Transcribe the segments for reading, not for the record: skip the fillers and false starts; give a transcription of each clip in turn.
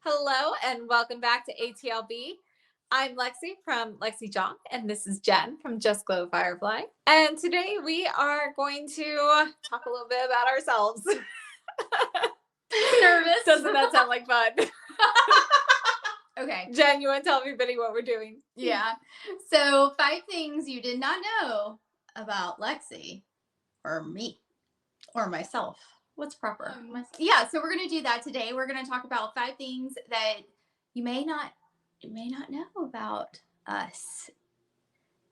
Hello and welcome back to ATLB. I'm Lexi from Lexi Jenn, and this is Jen from Just Glow Firefly. And today we are going to talk a little bit about ourselves. Nervous. Doesn't that sound like fun? Okay. Jen, you want to tell everybody what we're doing? Yeah. So 5 things you did not know about Lexi or me or myself. What's proper? Yeah. So we're going to do that today. We're going to talk about 5 things that you may not know about us.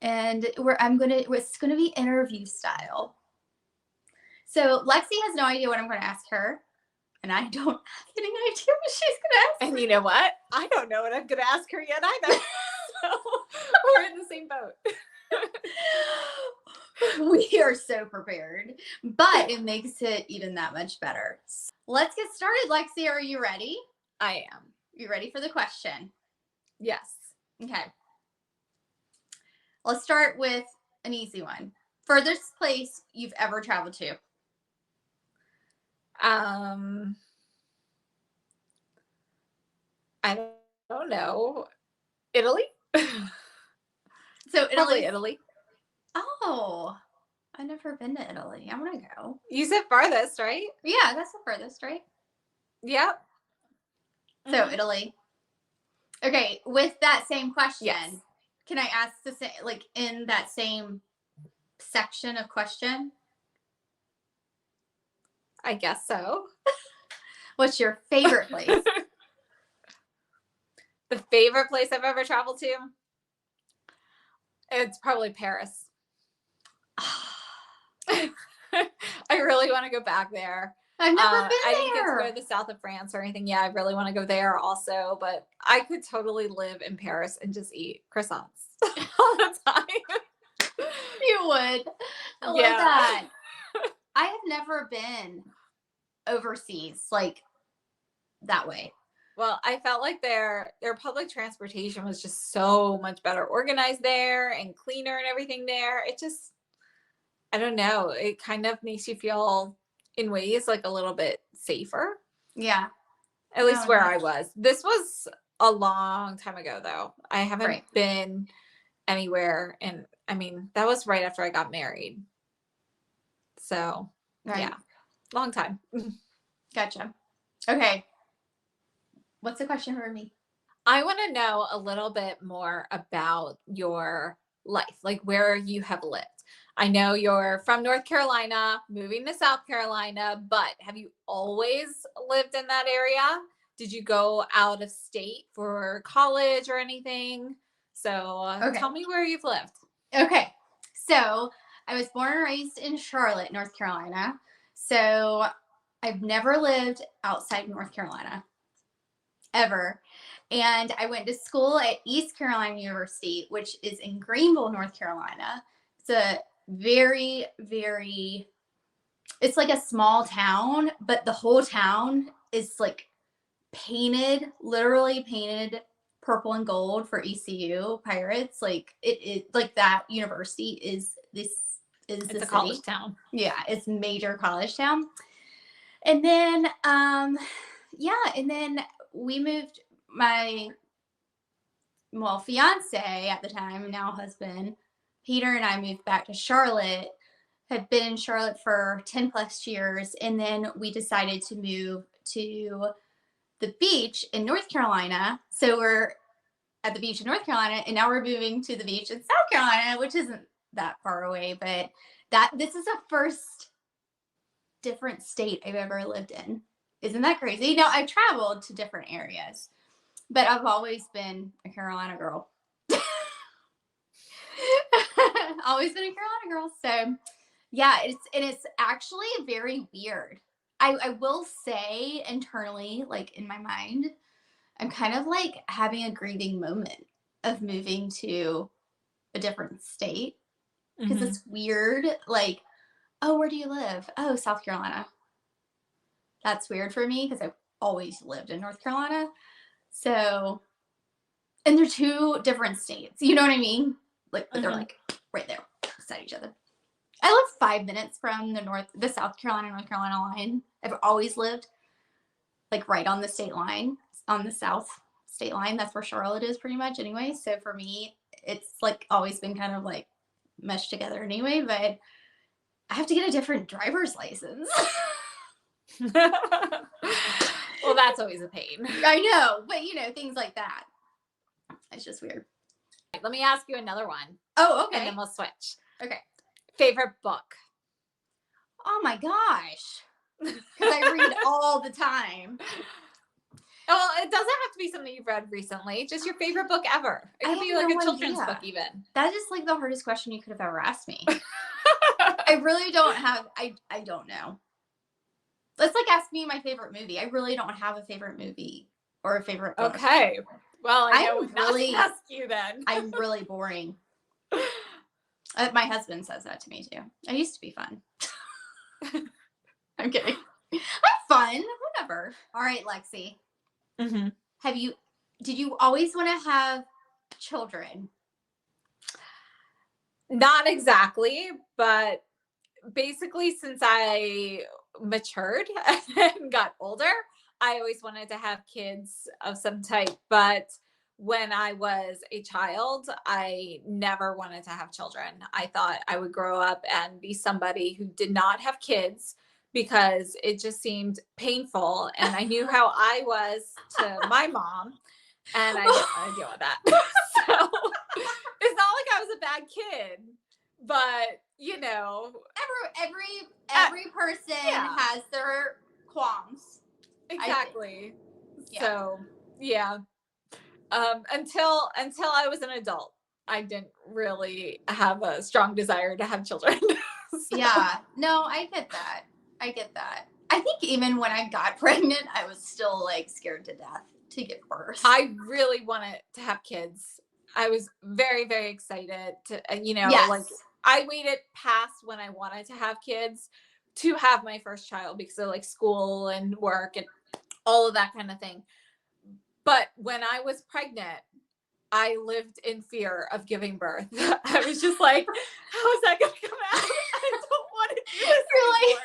And it's going to be interview style. So Lexi has no idea what I'm going to ask her. And I don't have any idea what she's going to ask. And you know what? I don't know what I'm going to ask her yet either. So we're in the same boat. We are so prepared, but it makes it even that much better. Let's get started. Lexi, are you ready? I am. You ready for the question? Yes. Okay. Let's start with an easy one. Furthest place you've ever traveled to? I don't know. Italy? So Probably Italy. Oh, I've never been to Italy. I want to go. You said farthest, right? Yeah, that's the furthest, right? Yep. So Italy. Okay, with that same question, yes. Can I ask the same, like in that same section of question? I guess so. What's your favorite place? The favorite place I've ever traveled to? It's probably Paris. I really want to go back there. I've never been there. I didn't get to go to the south of France or anything. Yeah, I really want to go there also, but I could totally live in Paris and just eat croissants all the time. You would. I love that. I have never been overseas like that way. Well, I felt like their public transportation was just so much better organized there and cleaner and everything there. It just, I don't know. It kind of makes you feel in ways like a little bit safer. Yeah. At least where I was. This was a long time ago though. I haven't been anywhere. And I mean, that was right after I got married. So yeah, long time. Gotcha. Okay. What's the question for me? I want to know a little bit more about your life, like where you have lived. I know you're from North Carolina, moving to South Carolina, but have you always lived in that area? Did you go out of state for college or anything? So tell me where you've lived. Okay. So I was born and raised in Charlotte, North Carolina. So I've never lived outside North Carolina. Ever. And I went to school at East Carolina University, which is in Greenville, North Carolina. It's a very, very, it's like a small town, but the whole town is like painted, literally painted purple and gold for ECU Pirates. Like it like that university is it's a college town. Yeah, it's a major college town. And then and then we moved, my fiance at the time, now husband, Peter, and I moved back to Charlotte, had been in Charlotte for 10 plus years. And then we decided to move to the beach in North Carolina. So we're at the beach in North Carolina, and now we're moving to the beach in South Carolina, which isn't that far away, but this is the first different state I've ever lived in. Isn't that crazy? Now, I've traveled to different areas, but I've always been a Carolina girl. Always been a Carolina girl. So, yeah, it's actually very weird. I will say internally, like in my mind, I'm kind of like having a grieving moment of moving to a different state because it's weird. Like, oh, where do you live? Oh, South Carolina. That's weird for me because I've always lived in North Carolina. So, and they're 2 different states. You know what I mean? Like, they're like right there beside each other. I live 5 minutes from the South Carolina, North Carolina line. I've always lived like right on the state line. on the south state line. That's where Charlotte is pretty much anyway. So for me, it's like always been kind of like meshed together anyway, but I have to get a different driver's license. Well, that's always a pain. I know, but you know, things like that. It's just weird. Let me ask you another one. Oh, okay. And then we'll switch. Okay. Favorite book? Oh my gosh. Because I read all the time. Well, it doesn't have to be something you've read recently. Just your favorite book ever. It could be like a children's book even. That is like the hardest question you could have ever asked me. I really don't have, I don't know. Let's like ask me my favorite movie. I really don't have a favorite movie or a favorite book. Okay. Well, I know I'm really, not to ask you then. I'm really boring. My husband says that to me too. I used to be fun. I'm kidding. I'm fun. Whatever. All right, Lexi. Mm-hmm. Did you always want to have children? Not exactly, but basically since I matured and got older, I always wanted to have kids of some type. But when I was a child, I never wanted to have children. I thought I would grow up and be somebody who did not have kids because it just seemed painful. And I knew how I was to my mom, and I didn't want to deal with that. So it's not like I was a bad kid, but you know, every person has their qualms. Exactly. So yeah. Until I was an adult, I didn't really have a strong desire to have children. So. Yeah. No, I get that. I think even when I got pregnant, I was still like scared to death to give birth. I really wanted to have kids. I was very, very excited to, you know, like I waited past when I wanted to have kids to have my first child because of like school and work and all of that kind of thing. But when I was pregnant, I lived in fear of giving birth. I was just like, how is that going to come out? I don't want to do this anymore.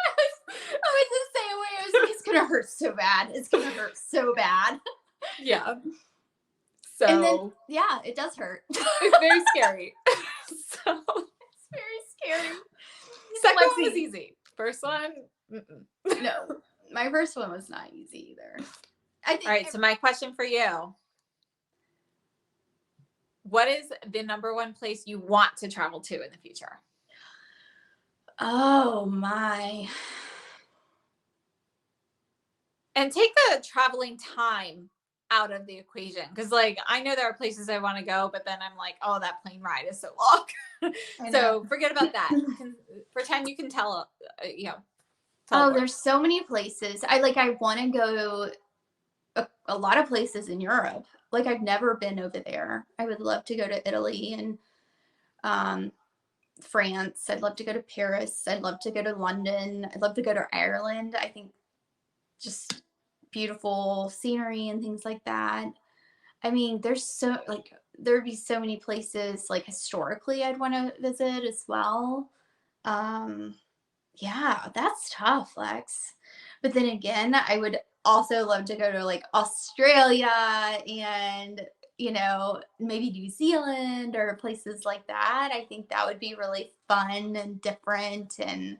I was the same way. I was like, it's going to hurt so bad. It's going to hurt so bad. Yeah. So. And then, yeah, it does hurt. It's very scary. So. It's very scary. Second one was easy. First one, no. My first one was not easy either. All right, so my question for you. What is the number one place you want to travel to in the future? Oh, my. And take the traveling time out of the equation. Because, like, I know there are places I want to go, but then I'm like, oh, that plane ride is so long. So forget about that. Pretend you can tell, there's so many places. I want to go a lot of places in Europe. Like, I've never been over there. I would love to go to Italy and France. I'd love to go to Paris. I'd love to go to London. I'd love to go to Ireland. I think just beautiful scenery and things like that. I mean, there'd be so many places like historically I'd want to visit as well. Yeah, that's tough, Lex. But then again, I would also love to go to like Australia and, maybe New Zealand or places like that. I think that would be really fun and different. And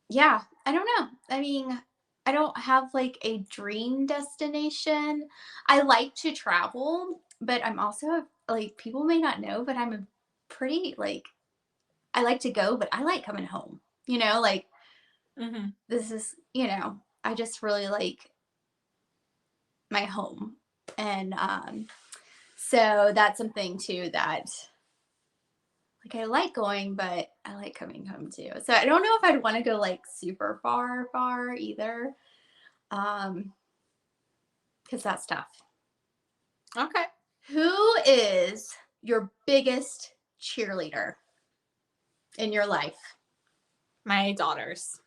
yeah, I don't know. I mean, I don't have like a dream destination. I like to travel, but I'm also like, people may not know, but I'm a pretty like, I like to go, but I like coming home, this is, I just really like my home. And so that's something too that like I like going, but I like coming home too. So I don't know if I'd want to go like super far either. Because that's tough. Okay. Who is your biggest cheerleader in your life? My daughters.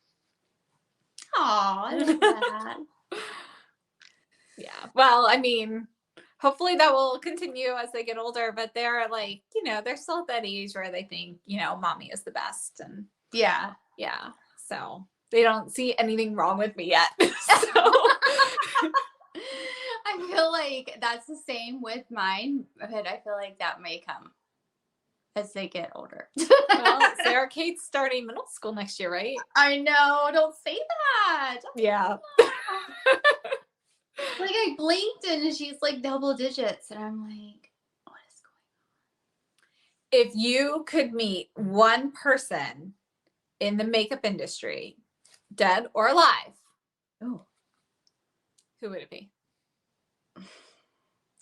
Aw, I love that. Yeah. Well, I mean, hopefully that will continue as they get older, but they're like, they're still at that age where they think, mommy is the best. And yeah. So they don't see anything wrong with me yet. So like that's the same with mine, but I feel like that may come as they get older. Well, Sarah Kate's starting middle school next year, right? I know. Don't say that. Yeah. Like I blinked and she's like double digits, and I'm like, what is If you could meet one person in the makeup industry, dead or alive, going on? Oh, who would it be?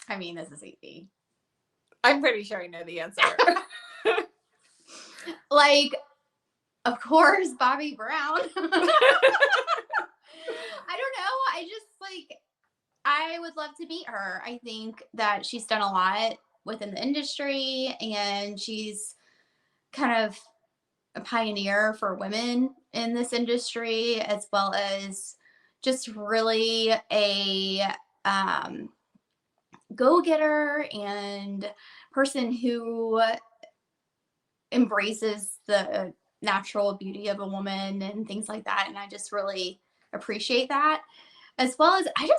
I mean, this is easy. I'm pretty sure I know the answer. Like, of course, Bobby Brown. I don't know. I just like, I would love to meet her. I think that she's done a lot within the industry, and she's kind of a pioneer for women in this industry, as well as just really a go-getter and person who embraces the natural beauty of a woman and things like that. And I just really appreciate that. As well as I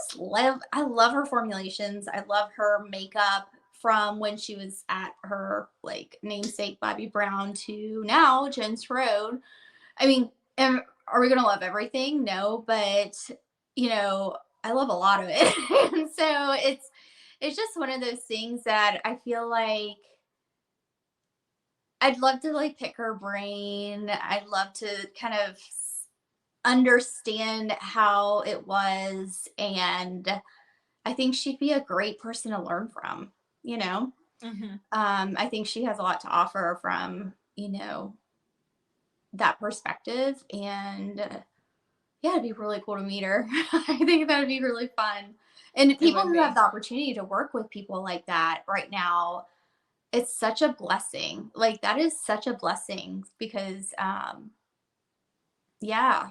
love her formulations. I love her makeup from when she was at her like namesake Bobby Brown to now Jen's Road. I mean, are we gonna love everything? No, but you know, I love a lot of it. And so it's just one of those things that I feel like I'd love to like pick her brain. I'd love to kind of understand how it was, and I think she'd be a great person to learn from, you know. Mm-hmm. I think she has a lot to offer from, you know, that perspective, and yeah, it'd be really cool to meet her. I think that would be really fun. And people who have the opportunity to work with people like that right now, it's such a blessing. Like that is such a blessing because yeah,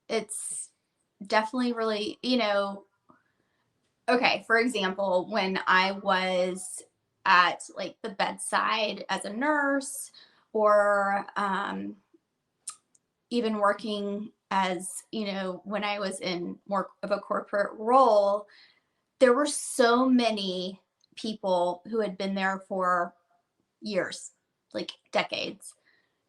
it's definitely really, you know, okay, for example, when I was at like the bedside as a nurse, or even working as, you know, when I was in more of a corporate role, there were so many people who had been there for years, like decades.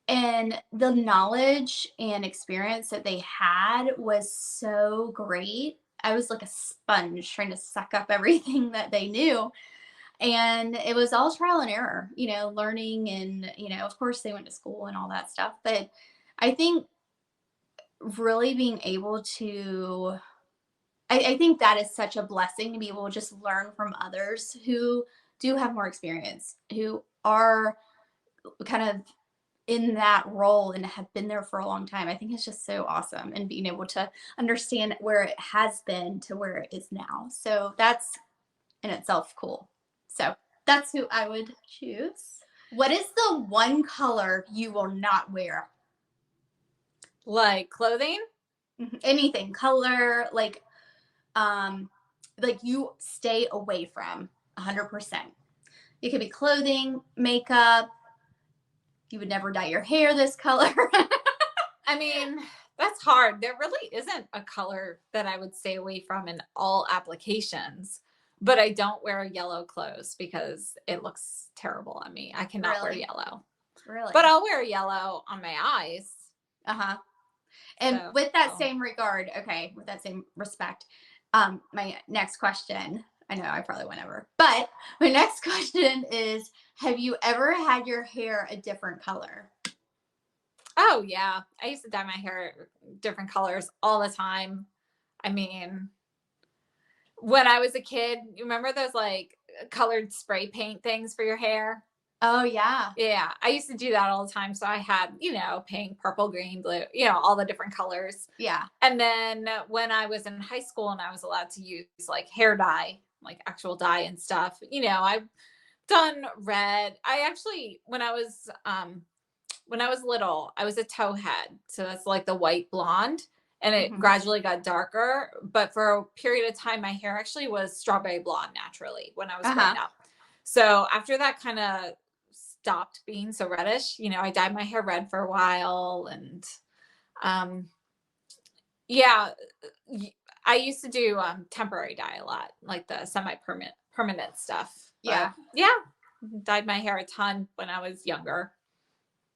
And the knowledge and experience that they had was so great. I was like a sponge trying to suck up everything that they knew. And it was all trial and error, you know, learning. And, you know, of course they went to school and all that stuff. But I think really being able to, I think that is such a blessing to be able to just learn from others who do have more experience, who are kind of in that role and have been there for a long time. I think it's just so awesome, and being able to understand where it has been to where it is now. So that's in itself cool. So that's who I would choose. What is the one color you will not wear? Like clothing? Anything, color, like you stay away from 100%. It could be clothing, makeup. You would never dye your hair this color. I mean, that's hard. There really isn't a color that I would stay away from in all applications, but I don't wear yellow clothes because it looks terrible on me. I cannot wear Really? yellow. Really? But I'll wear yellow on my eyes. Uh-huh. And So, with that same regard, okay, with that same respect, my next question, I know I probably went over, but my next question is, have you ever had your hair a different color? oh yeah, I used to dye my hair different colors all the time. I mean, when I was a kid, you remember those like colored spray paint things for your hair? Oh, yeah. Yeah, I used to do that all the time. So I had, you know, pink, purple, green, blue, you know, all the different colors. Yeah. And then when I was in high school and I was allowed to use like hair dye, like actual dye and stuff, you know, I've done red. I actually, when I was little, I was a towhead. So that's like the white blonde. And it gradually got darker. But for a period of time, my hair actually was strawberry blonde naturally when I was growing up. So after that kind of stopped being so reddish, you know, I dyed my hair red for a while. And yeah, I used to do temporary dye a lot, like the permanent stuff. Yeah. But yeah, dyed my hair a ton when I was younger.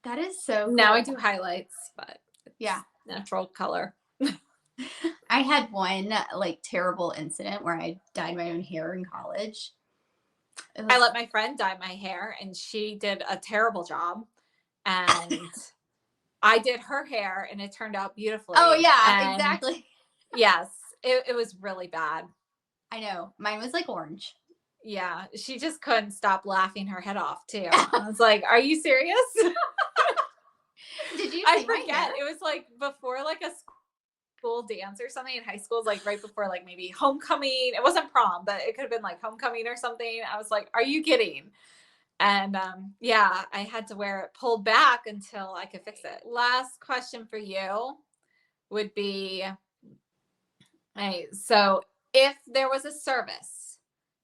That is so cool. Now I do highlights, but it's Yeah. natural color. I had one like terrible incident where I dyed my own hair in college. I let my friend dye my hair and she did a terrible job. And I did her hair and it turned out beautifully. Oh yeah, and exactly. Yes, it was really bad. I know. Mine was like orange. Yeah, she just couldn't stop laughing her head off too. I was like, "Are you serious?" Did you? I forget. It was like before like a school dance or something in high school. Like right before like maybe homecoming. It wasn't prom, but it could have been like homecoming or something. I was like, "Are you kidding?" And yeah, I had to wear it pulled back until I could fix it. Last question for you would be, hey, so if there was a service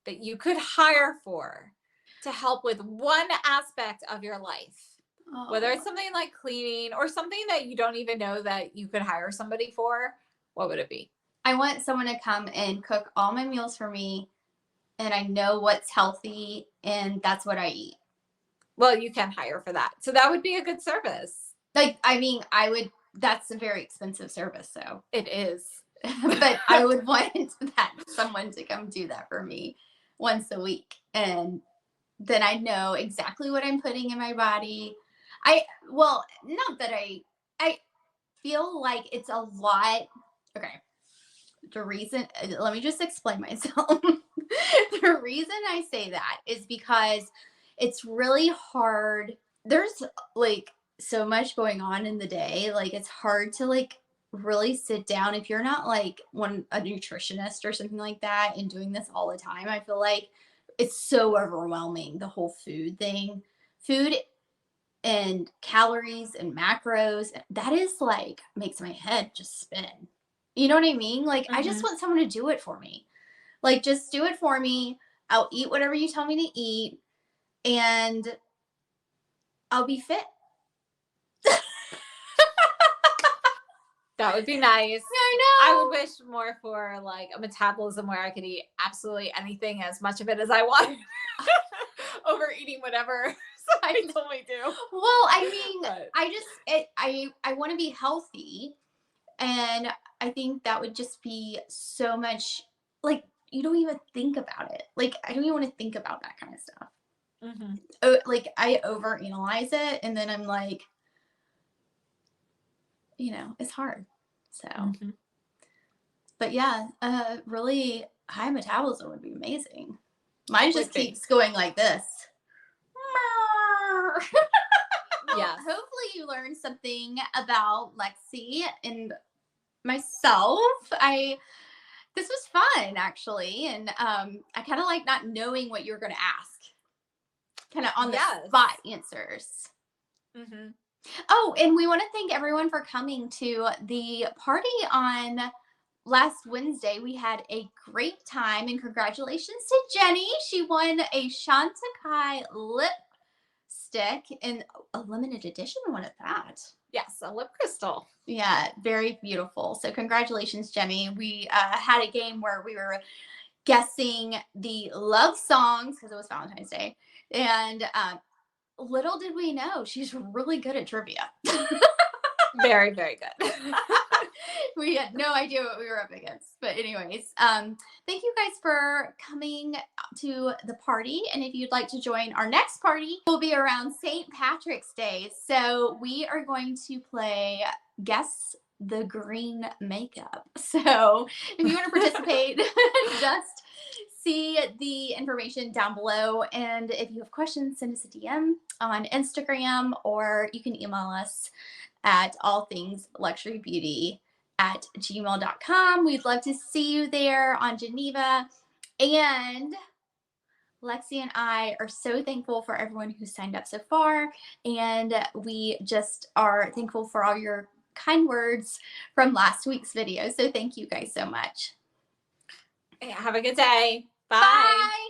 that you could hire for to help with one aspect of your life, whether it's something like cleaning or something that you don't even know that you could hire somebody for, what would it be? I want someone to come and cook all my meals for me, and I know what's healthy, and that's what I eat. Well, you can hire for that. So that would be a good service. Like, I mean, that's a very expensive service, so. It is. But I would want someone to come do that for me once a week. And then I know exactly what I'm putting in my body. Not that I feel like it's a lot. Okay. Let me just explain myself. The reason I say that is because it's really hard. There's like so much going on in the day. Like it's hard to like really sit down if you're not like a nutritionist or something like that and doing this all the time. I feel like it's so overwhelming, the whole food thing. Food and calories and macros, that is like makes my head just spin. You know what I mean? Like I just want someone to do it for me. Like just do it for me. I'll eat whatever you tell me to eat and I'll be fit. That would be nice. I know. I would wish more for like a metabolism where I could eat absolutely anything, as much of it as I want. Overeating whatever I totally do. Well, I mean, but I want to be healthy, and I think that would just be so much like you don't even think about it. Like I don't even want to think about that kind of stuff. Like I overanalyze it, and then I'm like, it's hard. So, but yeah, really high metabolism would be amazing. Mine just keeps going like this. Yeah. Hopefully you learned something about Lexi and myself. This was fun actually. And I kind of like not knowing what you're going to ask. Kind of on the spot answers. Oh, and we want to thank everyone for coming to the party on last Wednesday. We had a great time, and congratulations to Jenny. She won a Chantecaille lipstick in a limited edition one at that. Yes, a lip crystal. Yeah, very beautiful. So congratulations, Jenny. We had a game where we were guessing the love songs because it was Valentine's Day, and little did we know she's really good at trivia. Very, very good. We had no idea what we were up against. But anyways, thank you guys for coming to the party. And if you'd like to join our next party, we'll be around St. Patrick's Day. So we are going to play Guess the Green Makeup. So if you want to participate, just see the information down below. And if you have questions, send us a DM on Instagram, or you can email us at allthingsluxurybeauty@gmail.com. We'd love to see you there on Geneva. And Lexi and I are so thankful for everyone who signed up so far. And we just are thankful for all your kind words from last week's video. So thank you guys so much. Have a good day. Bye. Bye.